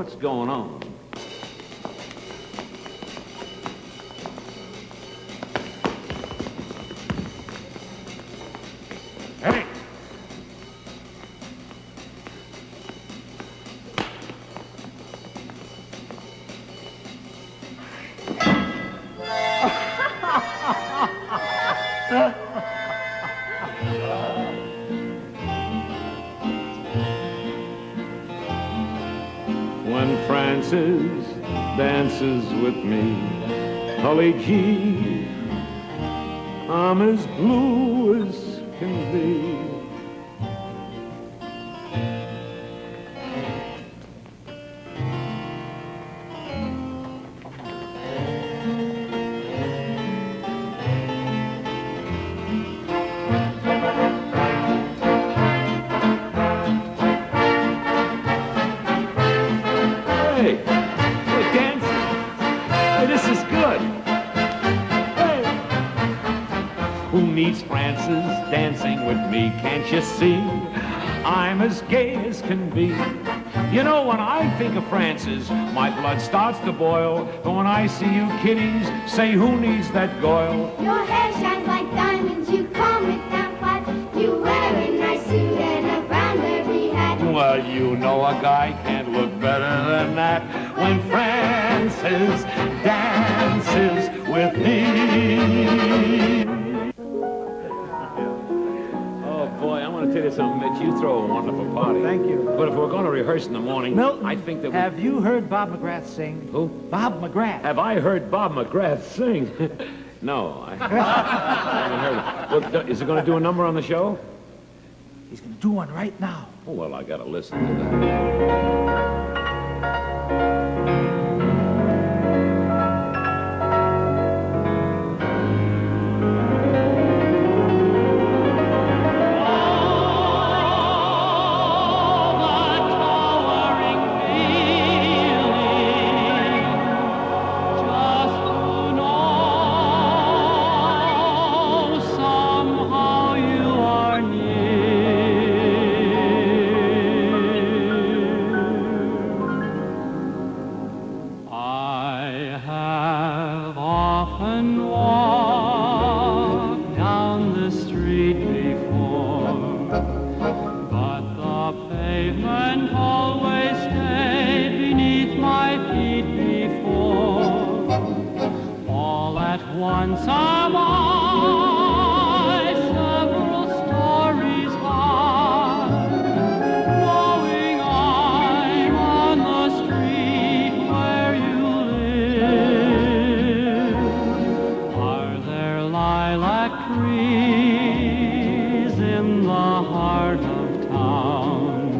what's going on. Hey! When Frances dances with me, Holly G, I'm as blue as can be. Hey, we're dancing. Hey, this is good. Hey. Who needs Frances dancing with me? Can't you see? I'm as gay as can be. You know, when I think of Frances, my blood starts to boil. But when I see you kiddies, say, who needs that goil? Your hair shines like diamonds, you comb it down flat. You wear a nice suit and a brown derby hat. Well, you know a guy can't look better than that when Frances dances with me. Oh, boy, I'm going to tell you something, Mitch. You throw a wonderful party. Thank you. But if we're going to rehearse in the morning, Milton, I think that have you heard Bob McGrath sing? Who? Bob McGrath. Have I heard Bob McGrath sing? No, I haven't heard it. Well, is he going to do a number on the show? He's going to do one right now. Oh, well, I got to listen to that. Once am I several stories high, knowing I'm on the street where you live. Are there lilac trees in the heart of town?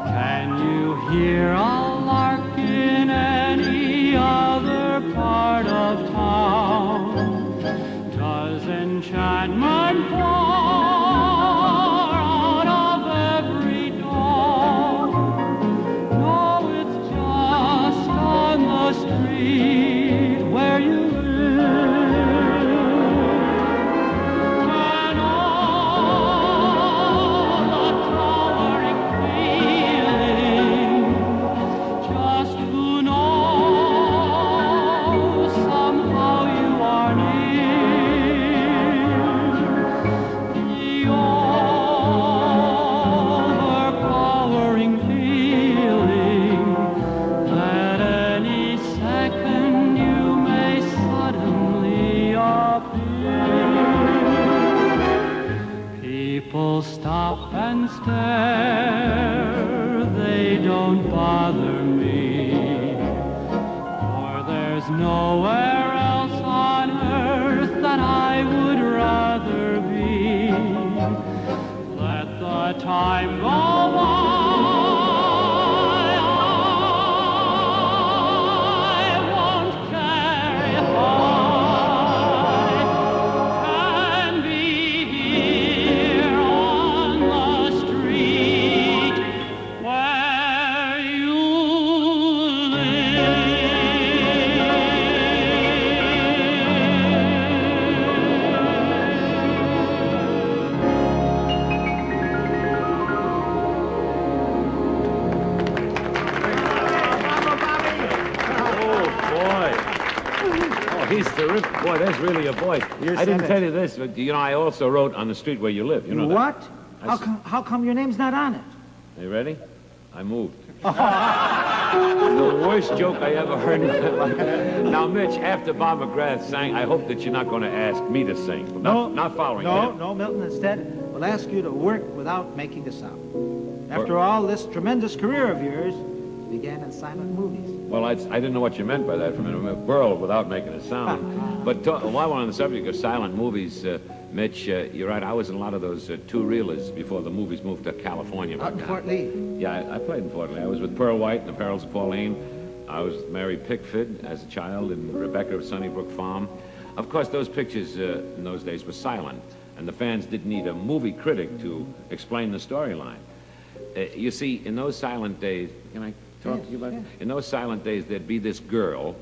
Can you hear a lark in any other part of town? Does enchantment pour out of every door? No, it's just on the street where you live. And all the towering feeling, just to know somehow you are near. Overpowering feeling that any second you may suddenly appear. People stop and stare, they don't bother me, for there's nowhere else on earth that I would rather be. Let the time go by. I won't care if I can be here on the street where you live. he's terrific. Boy, that's really a voice. I didn't tell you this, but you know, I also wrote On the Street Where You Live. You know that? What? How come your name's not on it? Are you ready? I moved. The worst joke I ever heard in my life. Now, Mitch, after Bob McGrath sang, I hope that you're not going to ask me to sing. Not following him. No, Milton. Instead, we'll ask you to work without making a sound. After all, this tremendous career of yours began in silent movies. Well, I didn't know what you meant by that from Berle without making a sound. But while we're on the subject of silent movies, Mitch, you're right. I was in a lot of those two-reelers before the movies moved to California. Out in Fort Lee. Yeah, I played in Fort Lee. I was with Pearl White and the Perils of Pauline. I was with Mary Pickford as a child and Rebecca of Sunnybrook Farm. Of course, those pictures in those days were silent, and the fans didn't need a movie critic to explain the storyline. You see, in those silent days, can I talk to you about it? In those silent days, there'd be this girl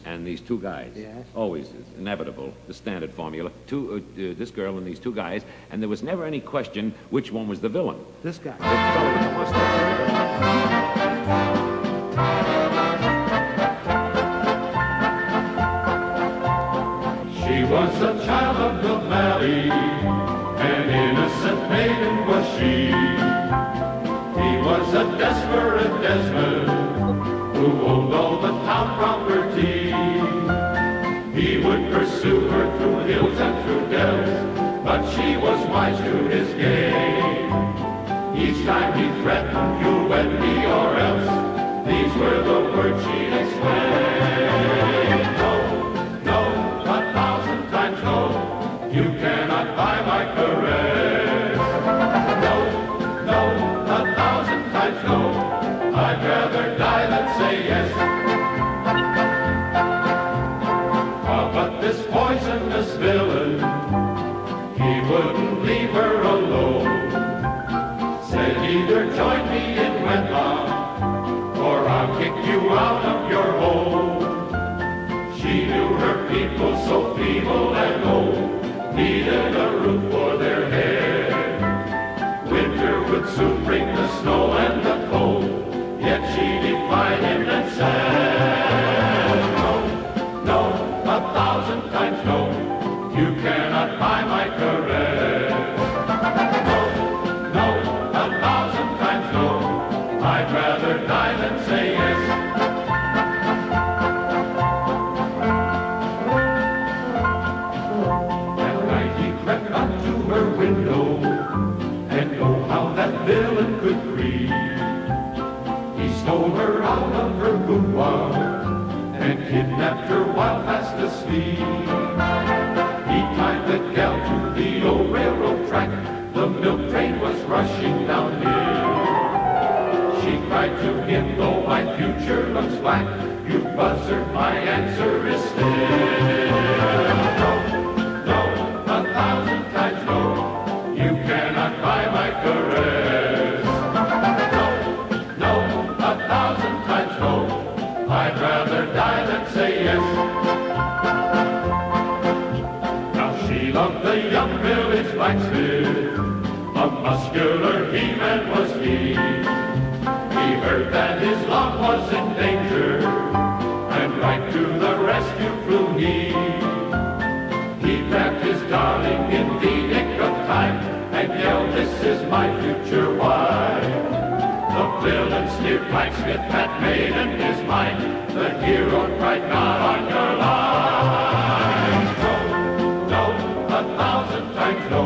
and these two guys. Yes. Always, it's inevitable, the standard formula. This girl and these two guys, and there was never any question which one was the villain. This guy. This fellow with the mustache. She was a child of the valley, an innocent maiden was she. He was a desperate Desmond who owned all the town property. He would pursue her through hills and through dells, but she was wise to his game. Each time he threatened, "You'll wed me or else," these were the words she'd explain. No, no, 1,000 times no, you cannot buy my caress. No, no, 1,000 times no, I'd rather die than say yes. But this poisonous villain, he wouldn't leave her alone. Said either join me in wedlock, or I'll kick you out of your home. She knew her people so feeble and old, needed a roof for their head. Winter would soon bring the snow and the cold, yet she defied him and said, "No, no, 1,000 times no, you cannot buy my caress. No, no, 1,000 times no, I'd rather die than say yes." That night he crept up to her window, and oh, how that villain could creep. He stole her out of her boudoir and kidnapped her while fast asleep. He tied the gal to the old railroad track, the milk train was rushing downhill. She cried to him, "Though my future looks black, you buzzard, my answer is still no, no, 1,000 times no, you cannot buy my caress. No, no, 1,000 times no, I'd rather die than say yes." Now she loved the young village blacksmith, a muscular he-man was he. He heard that his love was in danger, and right to the rescue flew he. He grabbed his darling in the nick of time and yelled, "This is my future wife." The villain sneered, "Blacksmith, that maiden is mine." The hero cried, "Not on your life." No, no, 1,000 times no,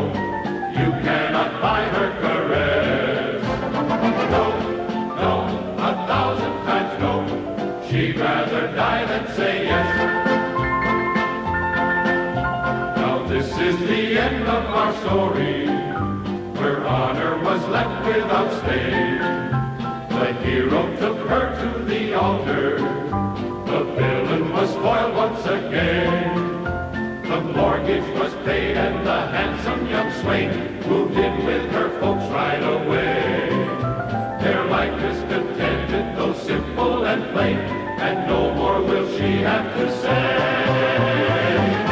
you cannot buy her caress. No, no, 1,000 times no, she'd rather die than say yes. Now this is the end of our story, where honor was left without stain. The hero took her to the altar, the villain was spoiled once again. The mortgage was paid and the handsome young swain moved in with her folks right away. Their life is contented, though simple and plain, and no more will she have to say.